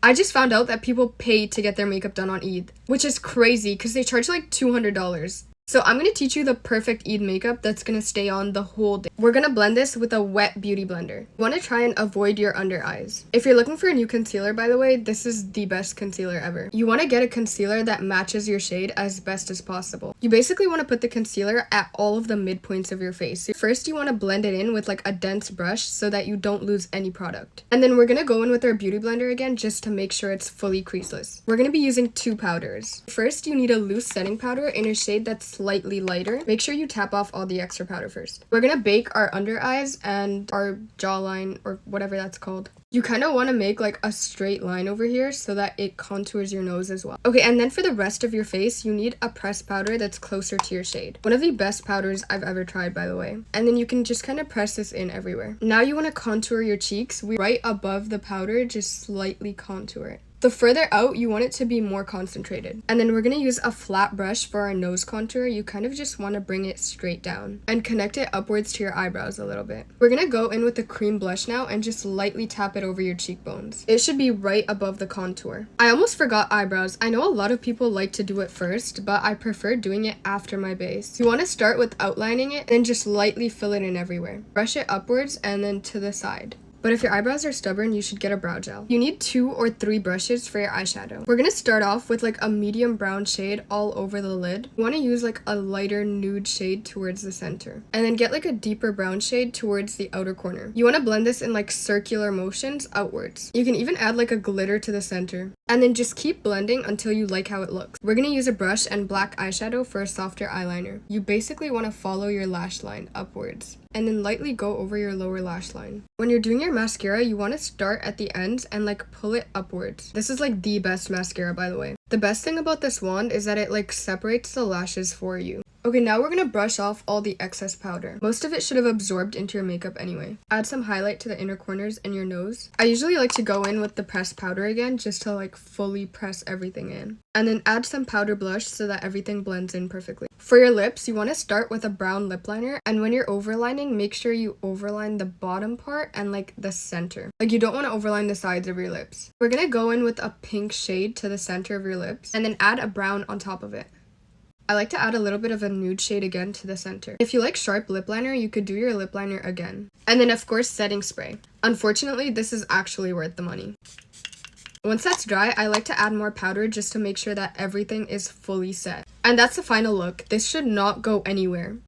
I just found out that people pay to get their makeup done on Eid, which is crazy because they charge like $200. So I'm going to teach you the perfect Eid makeup that's going to stay on the whole day. We're going to blend this with a wet beauty blender. You want to try and avoid your under eyes. If you're looking for a new concealer, by the way, this is the best concealer ever. You want to get a concealer that matches your shade as best as possible. You basically want to put the concealer at all of the midpoints of your face. First, you want to blend it in with like a dense brush so that you don't lose any product. And then we're going to go in with our beauty blender again just to make sure it's fully creaseless. We're going to be using 2 powders. First, you need a loose setting powder in a shade that's slightly lighter. Make sure you tap off all the extra powder first. We're gonna bake our under eyes and our jawline, or whatever that's called. You kind of want to make like a straight line over here so that it contours your nose as well. Okay, and then for the rest of your face, you need a pressed powder that's closer to your shade. One of the best powders I've ever tried, by the way. And then you can just kind of press this in everywhere. Now you want to contour your cheeks. Right above the powder, just slightly contour it. The further out, you want it to be more concentrated. And then we're going to use a flat brush for our nose contour. You kind of just want to bring it straight down and connect it upwards to your eyebrows a little bit. We're going to go in with the cream blush now and just lightly tap it over your cheekbones. It should be right above the contour. I almost forgot eyebrows. I know a lot of people like to do it first, but I prefer doing it after my base. You want to start with outlining it, then just lightly fill it in everywhere. Brush it upwards and then to the side. But if your eyebrows are stubborn, you should get a brow gel. You need 2 or 3 brushes for your eyeshadow. We're gonna start off with like a medium brown shade all over the lid. You wanna use like a lighter nude shade towards the center. And then get like a deeper brown shade towards the outer corner. You wanna blend this in like circular motions outwards. You can even add like a glitter to the center. And then just keep blending until you like how it looks. We're gonna use a brush and black eyeshadow for a softer eyeliner. You basically wanna follow your lash line upwards and then lightly go over your lower lash line. When you're doing your mascara, you want to start at the ends and like pull it upwards. This is like the best mascara, by the way. The best thing about this wand is that it like separates the lashes for you. Okay, now we're gonna brush off all the excess powder. Most of it should have absorbed into your makeup anyway. Add some highlight to the inner corners and your nose. I usually like to go in with the pressed powder again just to like fully press everything in. And then add some powder blush so that everything blends in perfectly. For your lips, you want to start with a brown lip liner, and when you're overlining, make sure you overline the bottom part and like the center. Like you don't want to overline the sides of your lips. We're gonna go in with a pink shade to the center of your lips and then add a brown on top of it. I like to add a little bit of a nude shade again to the center. If you like sharp lip liner, you could do your lip liner again. And then of course, setting spray. Unfortunately, this is actually worth the money. Once that's dry, I like to add more powder just to make sure that everything is fully set. And that's the final look. This should not go anywhere.